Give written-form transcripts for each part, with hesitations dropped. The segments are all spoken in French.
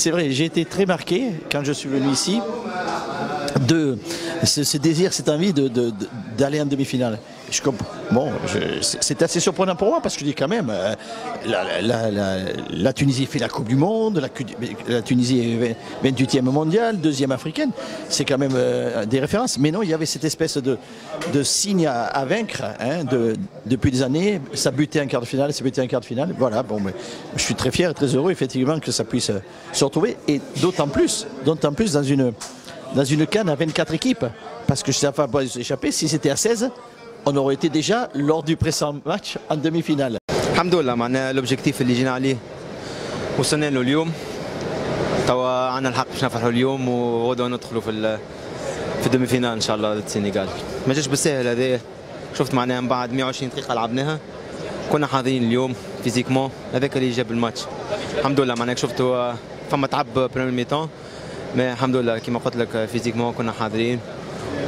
C'est vrai, j'ai été très marqué quand je suis venu ici de ce désir, cette envie d'aller en demi-finale. Bon, c'est assez surprenant pour moi parce que je dis quand même, la Tunisie fait la Coupe du Monde, la Tunisie est 28e mondiale, 2e africaine, c'est quand même des références. Mais non, il y avait cette espèce de signe à vaincre depuis des années. Ça butait en quart de finale, ça butait en quart de finale. Voilà, bon, mais je suis très fier et très heureux effectivement que ça puisse se retrouver. Et d'autant plus dans une CAN à 24 équipes. Parce que ça ne va pas échapper, si c'était à 16, on aurait été déjà lors du précédent match en demi-finale. Alhamdoulilah, معناها l'objectif اللي جينا عليه وصلنا له اليوم. توا عندنا الحق باش نفرحوا اليوم وغدوه ندخلوا في الدومي فينال ان شاء الله ضد السنغال. ما جاش بالسهل هذايا. شفت معناها من بعد 120 دقيقة لعبناها كنا حاضرين اليوم فيزيكمون هذاك اللي جاب الماتش. الحمد لله معناها شفتوا فما تعب بريمير ميتون مي الحمد لله كيما قلت لك فيزيكمون كنا حاضرين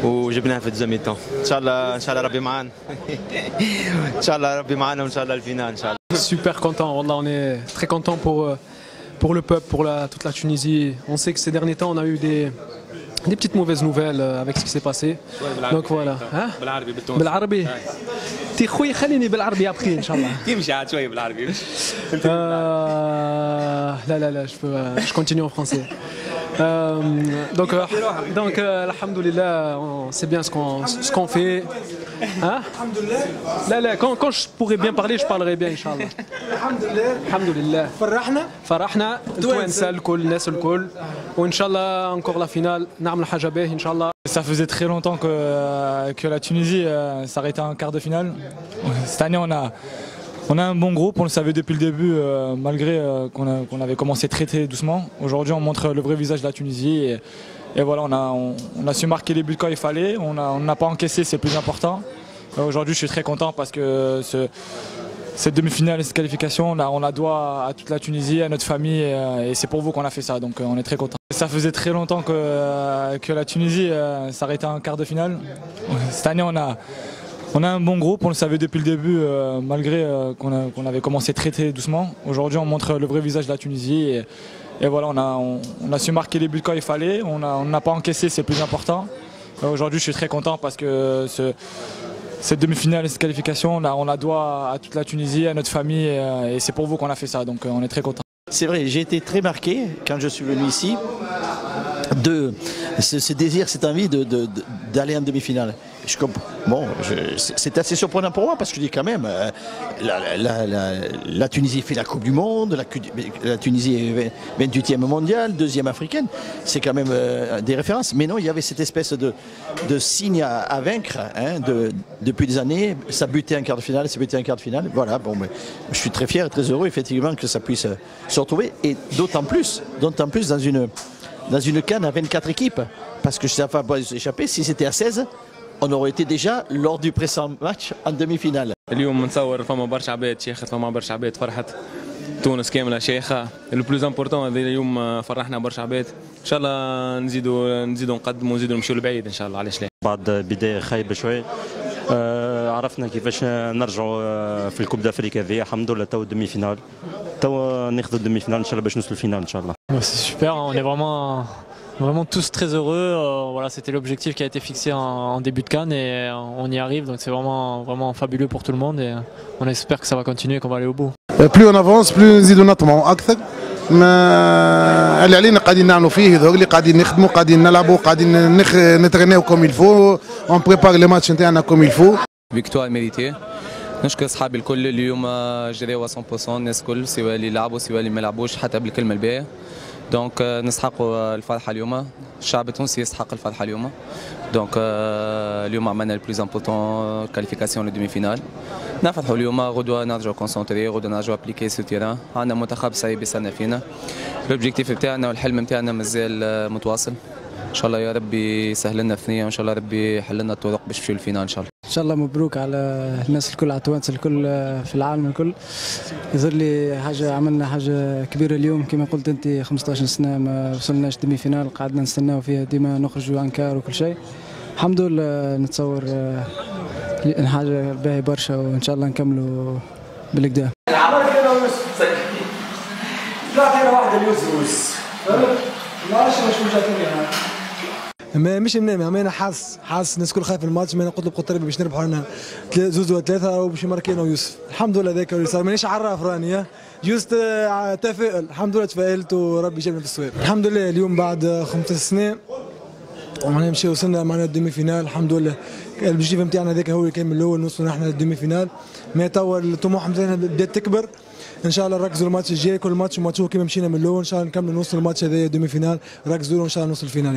وجبناها في الدوزيام ميتون. ان شاء الله ربي معانا. ان شاء الله ربي معانا وان شاء الله الفينال ان شاء الله. Super content, Wallah, on est très content pour le peuple, pour toute la Tunisie. On sait que ces derniers temps on a eu des petites mauvaises nouvelles avec ce qui s'est passé. Donc voilà. بالعربي. تي خويا خليني بالعربي après ان شاء الله. تمشي عاد شويه بالعربي. لا je continue en français. Donc alhamdoulilah, on sait bien ce qu'on fait. Hein? Là, quand je pourrais bien parler, je parlerai bien, Inch'Allah. Alhamdoulilah. فرحنا التوانسة الكل الناس الكل وإن شاء الله encore la finale نعمل حاجة باهية إن شاء الله. Ça faisait très longtemps que la Tunisie s'arrêtait en quart de finale. Cette année, on a un bon groupe, on le savait depuis le début, malgré qu'on avait commencé très doucement. Aujourd'hui, on montre le vrai visage de la Tunisie et voilà, on a su marquer les buts quand il fallait. On n'a pas encaissé, c'est le plus important. Aujourd'hui, je suis très content parce que cette demi-finale et cette qualification, on la doit à toute la Tunisie, à notre famille et c'est pour vous qu'on a fait ça, donc on est très content. Ça faisait très longtemps que la Tunisie s'arrêtait en quart de finale. Cette année, on a un bon groupe, on le savait depuis le début, malgré qu'on avait commencé très doucement. Aujourd'hui, on montre le vrai visage de la Tunisie et voilà, on a su marquer les buts quand il fallait. On n'a pas encaissé, c'est le plus important. Aujourd'hui, je suis très content parce que cette demi-finale et cette qualification, on la doit à toute la Tunisie, à notre famille et c'est pour vous qu'on a fait ça, donc on est très content. C'est vrai, j'ai été très marqué quand je suis venu ici de ce désir, cette envie d'aller en demi-finale. Bon, c'est assez surprenant pour moi parce que je dis quand même, la Tunisie fait la Coupe du Monde, la Tunisie est 28e mondiale, 2e africaine, c'est quand même des références. Mais non, il y avait cette espèce de signe à vaincre depuis des années. Ça butait en quart de finale, ça butait en quart de finale. Voilà, bon, mais je suis très fier et très heureux effectivement que ça puisse se retrouver. Et d'autant plus dans une CAN à 24 équipes. Parce que ça ne va pas échapper, si c'était à 16, on aurait été déjà lors du précédent match en demi-finale. اليوم نصور فما برشا عباد شيخت فما برشا عباد فرحت تونس كامله شيخه لو بلوز امبورطون هذا اليوم فرحنا برشا عباد ان شاء الله نزيدوا نقدموا ونزيدوا نمشيو لبعيد ان شاء الله علاش لا. بعد بدايه خايبه شوي عرفنا كيفاش نرجعوا في الكوب دافريكا هذه الحمد لله تو الدمي فينال تو ناخذوا الدمي فينال ان شاء الله باش نوصلوا الفينال ان شاء الله. C'est super, on est vraiment tous très heureux. Voilà, c'était l'objectif qui a été fixé en début de CAN et on y arrive, donc c'est vraiment fabuleux pour tout le monde et on espère que ça va continuer et qu'on va aller au bout. Plus on avance, plus نزيدوا نطمعوا أكثر. ما اللي علينا قاعدين نعملوا فيه هذول اللي قاعدين نخدموا قاعدين نلعبوا قاعدين نترينيو كوم الفو اون بريبار لي ماتش نتاعنا كوم الفو. فيكتوار ميريتي. نشكر اصحابي الكل اليوم جريوا 100% الناس الكل سواء اللي لعبوا سواء اللي ما لعبوش حتى بالكلمه الباهيه. دونك نسحقوا الفرحه اليوم، الشعب التونسي يسحق الفرحه اليوم. دونك اليوم عملنا البلوز امبورطون كاليفيكاسيون لدومي فينال. نفرحوا اليوم غدوه نرجعوا كونسونتري غدوه نرجعوا ابليكي سو تيران. عندنا منتخب صعيب يستنى فينا. الاوبجيكتيف بتاعنا والحلم بتاعنا مازال متواصل. ان شاء الله يا ربي يسهل لنا الثنيه وان شاء الله ربي يحل لنا الطرق باش نمشيو للفينال ان شاء الله. ان شاء الله مبروك على الناس الكل، على التوانسه الكل في العالم الكل. يظهر لي عملنا حاجه كبيره اليوم كما قلت انت 15 سنه ما وصلناش ديمي فينال، قعدنا نستناو فيها ديما نخرجوا انكار وكل شيء. الحمد لله نتصور حاجه باهي برشا وان شاء الله نكملوا بالكدا. العمر كده ونص لا واحده اليوز مش منام ما انا حاسس الناس كل خايف الماتش، ما انا قلت للقطربي باش نربحوا لنا 2-3 وباش يماركينا ويوسف. الحمد لله ذاك اللي صار، مانيش عراف راني جوست تفائل. الحمد لله تفائلت وربي جابنا في الصواب. الحمد لله اليوم بعد 5 سنين معناها مشي وصلنا معنا الدومي فينال. الحمد لله البجيف نتاعنا هذاك هو اللي كان من الاول نوصلوا احنا للدومي فينال. ما توا الطموح نتاعنا بدات تكبر. ان شاء الله نركزوا الماتش الجاي، كل ماتش وماتشوه كيما مشينا من الاول ان شاء الله نكملوا نوصلوا الماتش هذايا دومي فينال. ركزوا ان شاء الله نوصل الفينال.